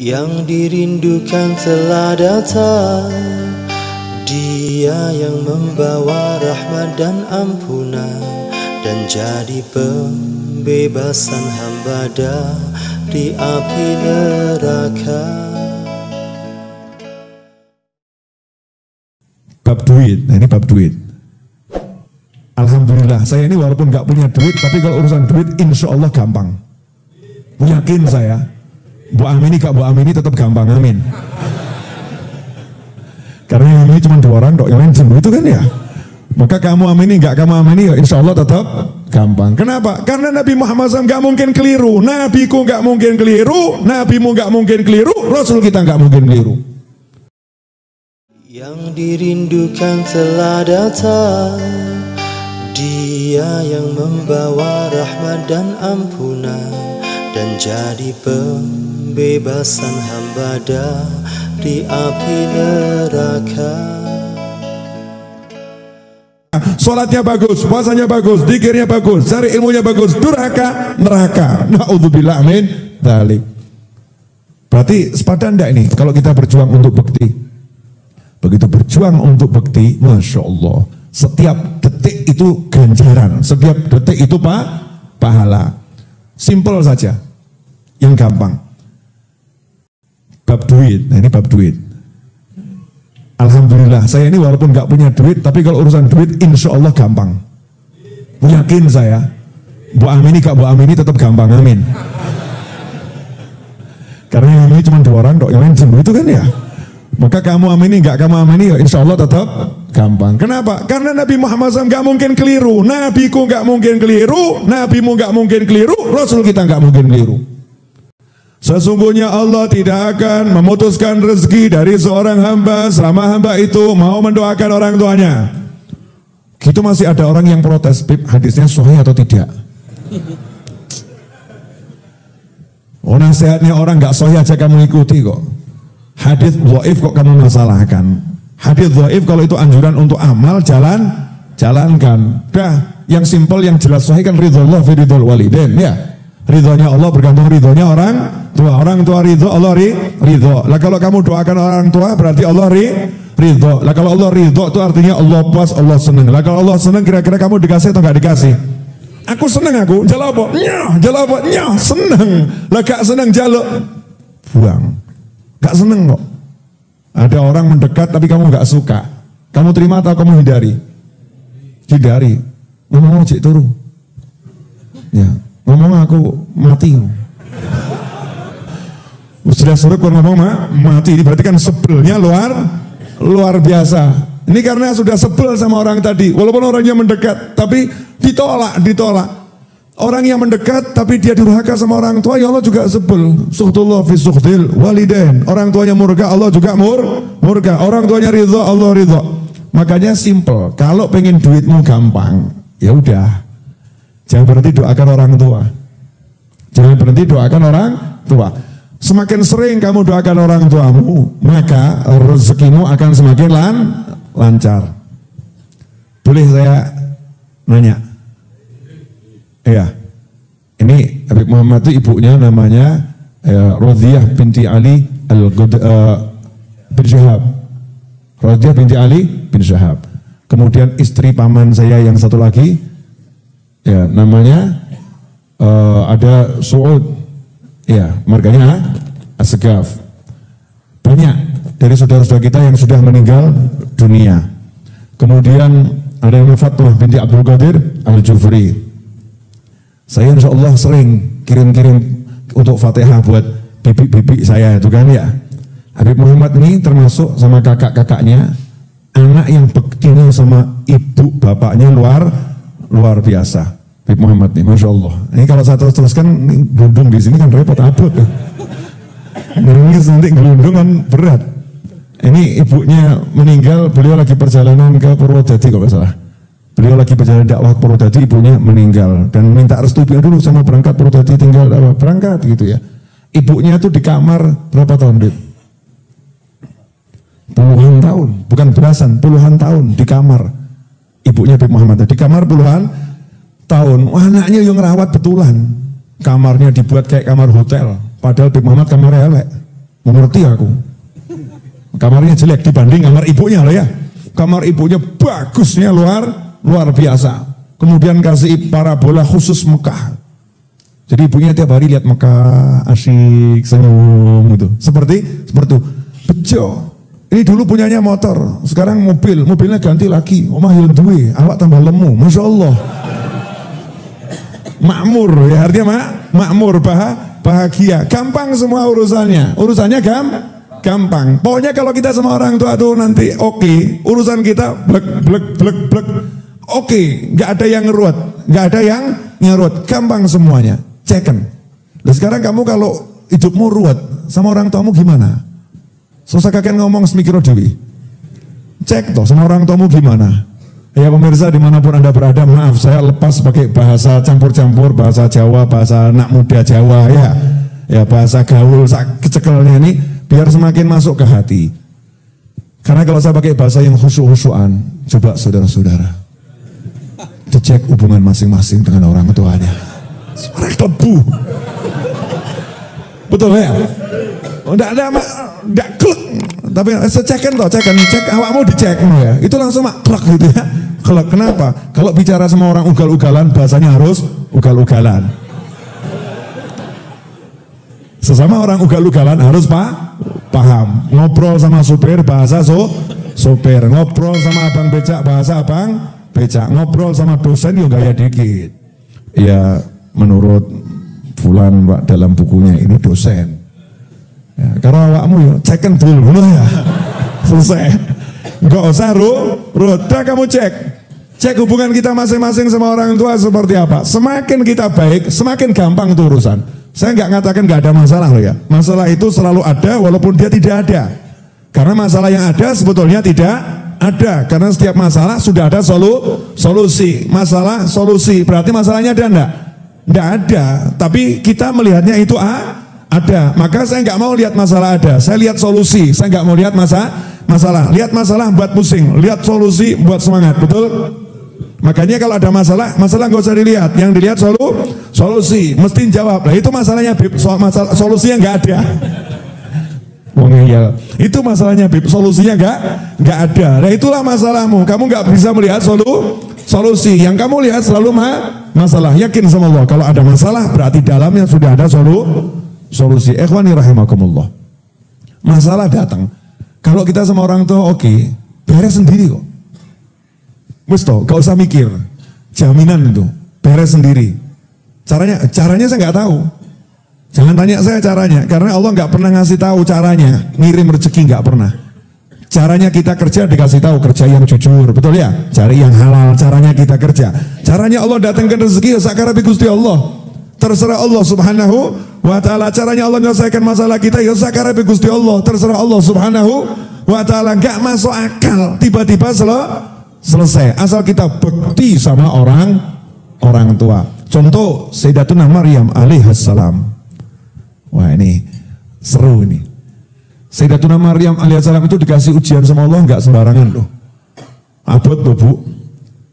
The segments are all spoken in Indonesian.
Yang dirindukan telah datang, Dia yang membawa rahmat dan ampunan, dan jadi pembebasan hamba dari api neraka. Bab duit, nah ini bab duit. Alhamdulillah, saya ini walaupun gak punya duit, tapi kalau urusan duit insya Allah gampang. Yakin saya. Bu amini gak bu amini tetap gampang, amin. Karena yang amini cuma 2 orang dok, yang lain sembuh itu kan ya. Maka kamu amini gak kamu amini ya insya Allah tetap gampang. Kenapa? Karena Nabi Muhammad SAW gak mungkin keliru. Nabiku gak mungkin keliru, nabimu gak mungkin keliru, Rasul kita gak mungkin keliru. Yang dirindukan telah datang, Dia yang membawa rahmat dan ampunan, dan jadi pembebasan hamba dari api neraka. Sholatnya bagus, puasanya bagus, zikirnya bagus, cari ilmunya bagus, durhaka, neraka. Na'udzubillah min dzalik. Berarti sepadan enggak ini kalau kita berjuang untuk bekti? Begitu berjuang untuk bekti, Masya Allah, setiap detik itu ganjaran, setiap detik itu pahala. Simple saja, yang gampang. Bab duit, nah ini bab duit. Alhamdulillah, saya ini walaupun gak punya duit, tapi kalau urusan duit insya Allah gampang. Yakin saya. Bu amini gak bu amini tetap gampang, amin. Karena yang amini cuma 2 orang dok, yang lain sembuh itu kan ya. Maka kamu amini gak kamu amini ya insya Allah tetap gampang. Kenapa? Karena Nabi Muhammad SAW gak mungkin keliru, nabiku gak mungkin keliru, nabimu gak mungkin keliru, Rasul kita gak mungkin keliru. Sesungguhnya Allah tidak akan memutuskan rezeki dari seorang hamba selama hamba itu mau mendoakan orang tuanya. Gitu masih ada orang yang protes, Bib, hadisnya sahih atau tidak? Oh, nasihatnya orang gak sahih aja kamu ikuti kok. Hadis dhaif kok kamu masalahkan. Hadis dhaif kalau itu anjuran untuk amal, jalankan. Dah, yang simpel yang jelas sahih kan ridhollah fi ridhol walidain ya. Ridhonya Allah bergantung ridhonya orang tua ridho, Allah ridho. Lah kalau kamu doakan orang tua berarti Allah ridho. Lah kalau Allah ridho itu artinya Allah puas, Allah senang. Lah kalau Allah senang kira-kira kamu dikasih atau gak dikasih? Aku senang aku, jaluk apa? Nyah, senang. Lah gak senang jaluk, buang. Gak senang kok. Ada orang mendekat tapi kamu gak suka. Kamu terima atau kamu hindari? Hindari. Ngomong cik turu. Ya. Ngomong aku mati. Sudah suruh ngomong mati. Ini berarti kan sebelnya luar biasa. Ini karena sudah sebel sama orang tadi. Walaupun orangnya mendekat, tapi ditolak. Orang yang mendekat tapi dia durhaka sama orang tua, ya Allah juga sebel. Suhtullah fi suhtil walidain. Orang tuanya murka, Allah juga murka. Orang tuanya ridho, Allah ridho. Makanya simple. Kalau pengen duitmu gampang, ya udah. Jangan berhenti doakan orang tua. Jangan berhenti doakan orang tua. Semakin sering kamu doakan orang tuamu, maka rezekimu akan semakin lancar. Boleh saya nanya? Iya. Ini Habib Muhammad itu ibunya namanya Radhiyah binti Ali bin Syahab. Radhiyah binti Ali bin Syahab. Kemudian istri paman saya yang satu lagi, ya namanya ada Suud, ya marganya Asgaf. Banyak dari saudara-saudara kita yang sudah meninggal dunia. Kemudian ada yang Fatimah binti Abdul Qadir Al-Jufri. Saya insya Allah sering kirim-kirim untuk Fatihah buat bibi-bibi saya itu kan ya. Habib Muhammad ini termasuk sama kakak-kakaknya anak yang bektinya sama ibu bapaknya luar biasa. Habib Muhammad nih, Masya Allah. Ini kalau saya teruskan gelundung di sini kan repot abot. Nangis nanti gelundung kan berat. Ini ibunya meninggal, beliau lagi perjalanan ke Purwodadi kalau salah. Beliau lagi berjalan dakwah Purwodadi, ibunya meninggal dan minta restu dulu sama berangkat Purwodadi, tinggal berangkat gitu ya. Ibunya itu di kamar berapa tahun, Bib? Puluhan tahun, bukan belasan, puluhan tahun di kamar. Ibunya Habib Muhammad di kamar puluhan tahun. Anaknya yang ngerawat betulan. Kamarnya dibuat kayak kamar hotel, padahal Habib Muhammad kamarnya elek. Mengerti aku. Kamarnya jelek dibanding kamar ibunya loh ya. Kamar ibunya bagusnya luar biasa. Kemudian kasih parabola khusus Mekah. Jadi ibunya tiap hari lihat Mekah, asyik, senyum gitu. Seperti itu. Bejo. Ini dulu punyanya motor, sekarang mobilnya ganti lagi. Omah yang duwe, awak tambah lemu, Masya Allah. Makmur ya, artinya makmur, bahagia, gampang semua urusannya gampang. Pokoknya kalau kita sama orang tua tuh nanti oke, urusan kita blek, oke, nggak ada yang ngerut, gampang semuanya, ceken. Nah sekarang kamu kalau hidupmu ruwet sama orang tuamu gimana? Susah kakek ngomong semikiro dewi, cek toh sama orang tuamu gimana? Ya pemirsa dimanapun Anda berada, maaf saya lepas pakai bahasa campur-campur, bahasa Jawa, bahasa anak muda Jawa ya bahasa gaul kecekelnya ini biar semakin masuk ke hati. Karena kalau saya pakai bahasa yang khusyuk-khusyuan, coba saudara-saudara dicek hubungan masing-masing dengan orang tuanya. Suara tebu, betul ya? Enggak klek, tapi cek awakmu dicek ya. Itu langsung klek gitu ya. Klek, kenapa? Kalau bicara sama orang ugal-ugalan bahasanya harus ugal-ugalan. Sesama orang ugal-ugalan harus paham. Ngobrol sama supir bahasa sopir, ngobrol sama abang becak bahasa abang becak, ngobrol sama dosen juga gaya dikit. Ya menurut Fulan Pak dalam bukunya ini dosen. Ya, karena awakmu ya ceken dulu ya. Selesai. Enggak usah udah kamu cek hubungan kita masing-masing sama orang tua seperti apa. Semakin kita baik, semakin gampang itu urusan. Saya nggak ngatakan nggak ada masalah loh ya. Masalah itu selalu ada walaupun dia tidak ada. Karena masalah yang ada sebetulnya tidak ada. Karena setiap masalah sudah ada solusi. Masalah solusi berarti masalahnya ada enggak? Enggak ada. Tapi kita melihatnya itu ada. Maka saya nggak mau lihat masalah ada. Saya lihat solusi. Saya nggak mau lihat masalah. Lihat masalah buat pusing. Lihat solusi buat semangat. Betul? Makanya kalau ada masalah nggak usah dilihat. Yang dilihat solusi. Mesti jawab. Nah itu masalahnya Bib. Masalah solusinya nggak ada. Itu masalahnya Bib. Solusinya nggak ada. Nah itulah masalahmu. Kamu nggak bisa melihat solusi. Yang kamu lihat selalu masalah. Yakin sama Allah. Kalau ada masalah berarti dalamnya sudah ada solusi. Ikhwani rahimakumullah. Masalah datang. Kalau kita sama orang tua oke, beres sendiri kok. Musto, gak usah mikir. Jaminan itu, beres sendiri. Caranya saya nggak tahu. Jangan tanya saya caranya, karena Allah nggak pernah ngasih tahu caranya. Ngirim rezeki nggak pernah. Caranya kita kerja dikasih tahu, kerja yang jujur, betul ya? Cari yang halal, caranya kita kerja. Caranya Allah datangkan rezeki, sakarabi Gusti Allah. Terserah Allah subhanahu wa ta'ala. Caranya Allah menyelesaikan masalah kita, ya sakarabi Gusti Allah. Terserah Allah subhanahu wa ta'ala. Gak masuk akal tiba-tiba selesai. Asal kita bekti sama orang tua. Contoh Sayyidatuna Maryam alaihassalam. Wah ini seru ini. Sayyidatuna Maryam alaihassalam itu dikasih ujian sama Allah gak sembarangan loh. Abot loh bu.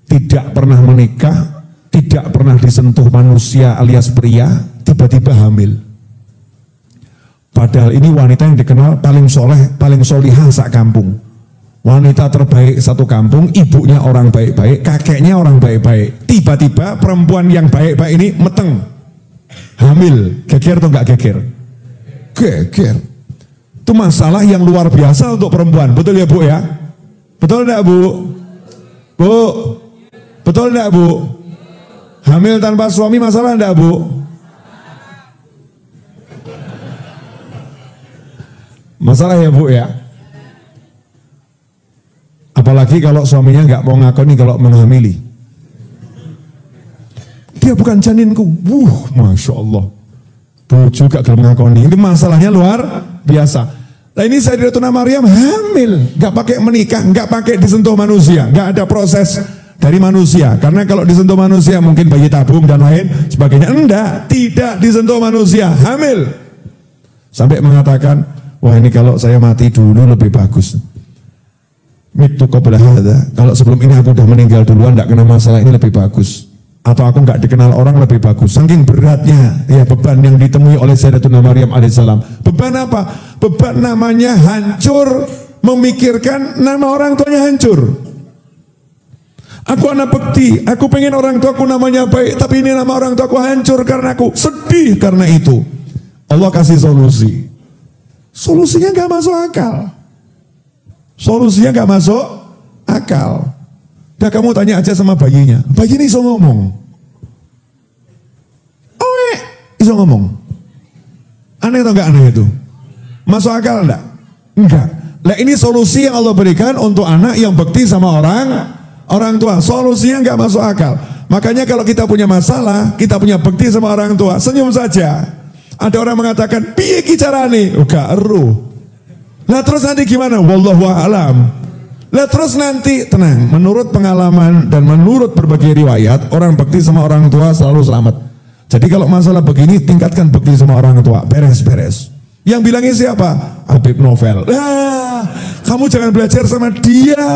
Tidak pernah menikah, tidak pernah disentuh manusia alias pria, tiba-tiba hamil. Padahal ini wanita yang dikenal paling soleh, paling solihah sak kampung. Wanita terbaik satu kampung, ibunya orang baik-baik, kakeknya orang baik-baik. Tiba-tiba perempuan yang baik-baik ini meteng, hamil. Geger atau enggak geger? Geger. Itu masalah yang luar biasa untuk perempuan, betul ya bu ya? Betul enggak bu? Bu? Betul enggak bu? Hamil tanpa suami masalah enggak bu? Masalah ya bu ya? Apalagi kalau suaminya nggak mau ngakoni kalau menghamili. Dia bukan janinku. Masya Allah. Bu juga gak mengakoni. Ini masalahnya luar biasa. Nah ini Sayyidatuna Maryam hamil. Nggak pakai menikah, nggak pakai disentuh manusia. Nggak ada proses dari manusia. Karena kalau disentuh manusia mungkin bayi tabung dan lain sebagainya. Enggak, tidak disentuh manusia. Hamil. Sampai mengatakan, wah ini kalau saya mati dulu lebih bagus. Mitu qabla hadza. Kalau sebelum ini aku udah meninggal duluan, enggak kena masalah, ini lebih bagus. Atau aku enggak dikenal orang lebih bagus. Saking beratnya ya beban yang ditemui oleh Sayyidatuna Maryam alaihissalam. Beban apa? Beban namanya hancur memikirkan nama orang tuanya hancur. Aku anak bekti, aku pengen orang tuaku namanya baik, tapi ini nama orang tuaku hancur karena aku sedih karena itu. Allah kasih solusi. Solusinya gak masuk akal. Solusinya gak masuk akal. Dah kamu tanya aja sama bayinya. Bayi ini iso ngomong. Iso ngomong. Aneh atau enggak aneh itu? Masuk akal enggak? Enggak. Nah ini solusi yang Allah berikan untuk anak yang bekti sama orang tua. Solusinya enggak masuk akal. Makanya kalau kita punya masalah, kita punya bekti sama orang tua, senyum saja. Ada orang mengatakan, piye ki carane? Enggak eruh. Nah terus nanti gimana? Wallahu a'lam. Nah terus nanti tenang, menurut pengalaman dan menurut berbagai riwayat, orang bekti sama orang tua selalu selamat. Jadi kalau masalah begini, tingkatkan bekti sama orang tua, beres-beres. Yang bilangnya siapa? Habib Novel. Kamu jangan belajar sama dia.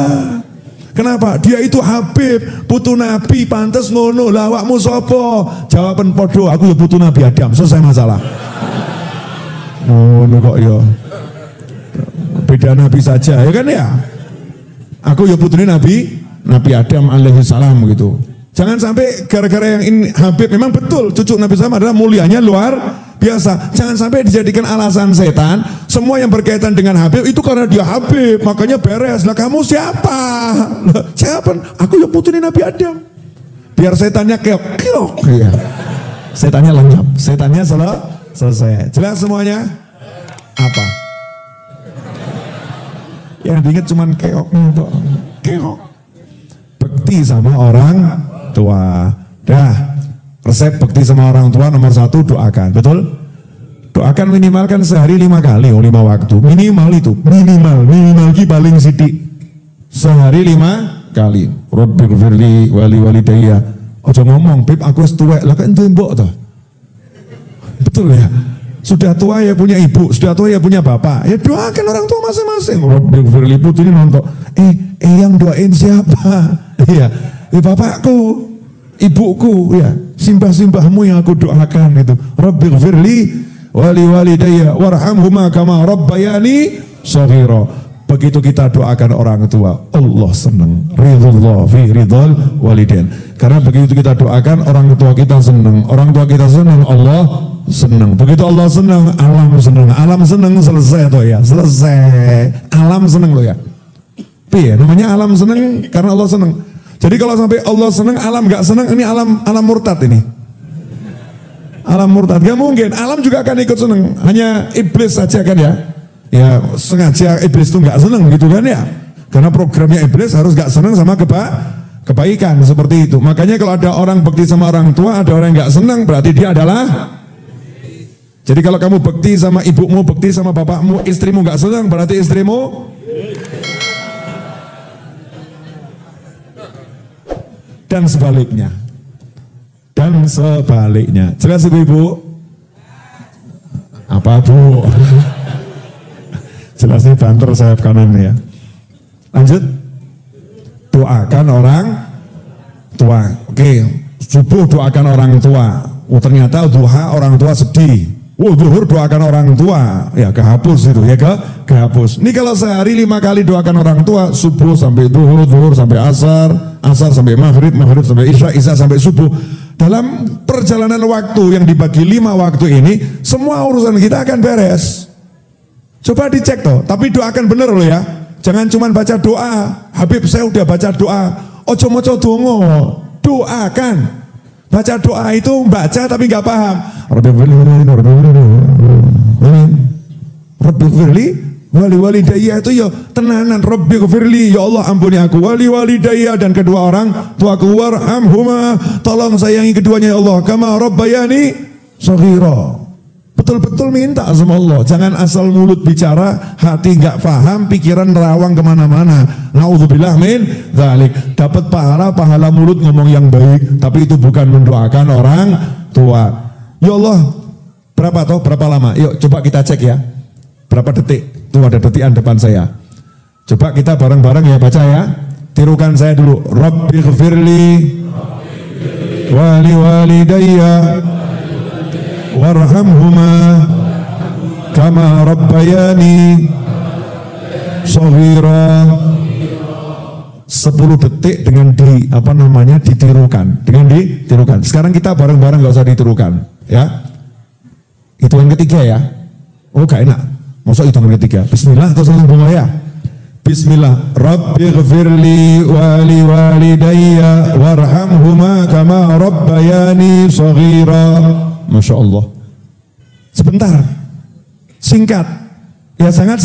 Kenapa? Dia itu Habib, putu Nabi, pantes ngono. Lah awakmu sopo? Jawaban podo, aku ya putu Nabi Adam. Selesai masalah. Ngono kok ya. Beda Nabi saja, ya kan ya? Aku ya putri Nabi Adam alaihi salam gitu. Jangan sampai gara-gara yang ini Habib, memang betul cucu Nabi SAW adalah mulianya luar biasa. Jangan sampai dijadikan alasan setan. Semua yang berkaitan dengan Habib itu karena dia Habib, makanya beres. Lah kamu siapa? Siapa? Aku yang putri Nabi Adam. Biar setannya keok. Ya. Setannya lenyap. Setannya selesai. Jelas semuanya? Apa? Yang diingat cuman keok. Bekti sama orang tua. Dah, resep bekti sama orang tua nomor 1 doakan, betul? Doakan minimalkan sehari 5 kali, 5 waktu. Minimal itu, minimal ki paling sidik. Sehari 5 kali. Rabbighfirli wali walidayya. Ojo ngomong, Bib aku wis tuwek, lah kan mbok toh. Betul ya? Sudah tua ya punya ibu, sudah tua ya punya bapak. Ya doakan orang tua masing-masing. Rabbighfirli putri nonton. Yang doain siapa? Iya, bapakku, ibuku, ya, simbah-simbahmu yang aku doakan itu. Rabbighfirli wali walidayya warhamhuma kama rabbayani shaghira. Begitu kita doakan orang tua, Allah senang. Ridullah fi ridul walidain. Karena begitu kita doakan orang tua kita senang, orang tua kita senang, Allah senang. Begitu Allah senang, alam senang. Alam senang selesai toh ya, selesai. Alam senang loh ya. Iya, namanya alam senang karena Allah senang. Jadi kalau sampai Allah senang, alam gak senang, ini alam murtad ini. Alam murtad, gak mungkin. Alam juga akan ikut senang. Hanya iblis saja kan ya. Ya sengaja iblis itu gak senang gitu kan ya. Karena programnya iblis harus gak senang sama kebaikan seperti itu. Makanya kalau ada orang bekti sama orang tua, ada orang yang gak senang, berarti dia adalah. Jadi kalau kamu bekti sama ibumu, bekti sama bapakmu, istrimu gak senang, berarti istrimu. Dan sebaliknya. Jelas ibu-ibu? Apa bu? Jelasnya banter sayap kanan ya. Lanjut. Doakan orang tua. Oke, subuh doakan orang tua. Ternyata duha orang tua sedih. Zuhur doakan orang tua. Ya kehapus itu ya kehapus. Ini kalau sehari 5 kali doakan orang tua, subuh sampai zuhur, zuhur sampai asar sampai maghrib, maghrib sampai isya, isya sampai subuh. Dalam perjalanan waktu yang dibagi 5 waktu ini, semua urusan kita akan beres. Coba dicek toh, tapi doakan bener loh ya. Jangan cuma baca doa. Habib saya udah baca doa. Ojo moco dongo, doakan. Baca doa itu baca tapi nggak paham. Rabbighfirli wali walidayya itu ya tenanan. Rabbighfirli, ya Allah ampuni aku, wali walidayya, dan kedua orang tuaku, warhamhuma, tolong sayangi keduanya ya Allah, kama rabbayani shaghira. Betul-betul minta sama Allah. Jangan asal mulut bicara, hati nggak paham, pikiran nerawang kemana-mana. Naudzubillah min dzalik. Dapat pahala mulut ngomong yang baik, tapi itu bukan mendoakan orang tua. Ya Allah, berapa lama? Yuk coba kita cek ya. Berapa detik? Tuh ada detikan depan saya. Coba kita bareng-bareng ya baca ya. Tirukan saya dulu. Rabbighfirli wali walidayya warhamhuma kama rabbayani shaghira. 10 detik dengan ditirukan, dengan ditirukan. Sekarang kita bareng-bareng, nggak usah ditirukan, ya. Hitungan ketiga ya. Oh gak enak, masuk hitungan ketiga. Bismillah atau salam bunga ya. Bismillah. Rabbighfirli wali walidayya warhamhuma kama rabbayani shaghira. Masya Allah. Sebentar, singkat, ya sangat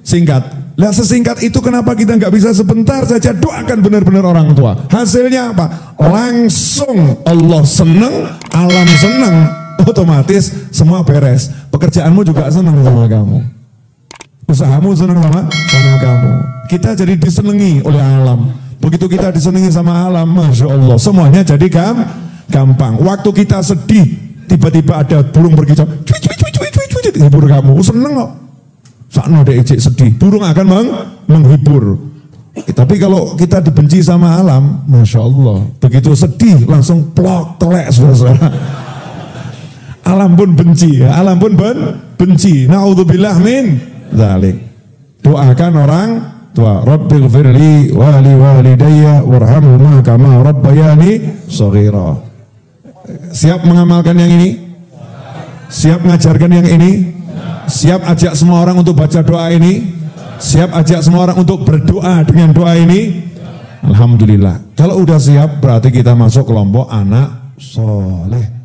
singkat. Lah sesingkat itu kenapa kita nggak bisa sebentar saja doakan benar-benar orang tua? Hasilnya apa? Langsung Allah senang, alam senang, otomatis semua beres. Pekerjaanmu juga senang sama kamu, usahamu senang sama kamu. Kita jadi disenangi oleh alam. Begitu kita disenangi sama alam, Masya Allah, semuanya jadi gampang. Waktu kita sedih, tiba-tiba ada burung berkicau, hibur kamu, seneng kok. Sakno dek sedih, burung akan menghibur. Tapi kalau kita dibenci sama alam, Masya Allah, begitu sedih langsung plok telek saudara. Alam pun benci, alam pun benci. Naudzubillah min dzalik. Doakan orang tua. Rabbighfirli wali walidayya warhamhuma kama rabbayani shaghira. Siap mengamalkan yang ini? Siap mengajarkan yang ini? Siap ajak semua orang untuk baca doa ini? Siap ajak semua orang untuk berdoa dengan doa ini? Alhamdulillah. Kalau udah siap berarti kita masuk kelompok anak soleh.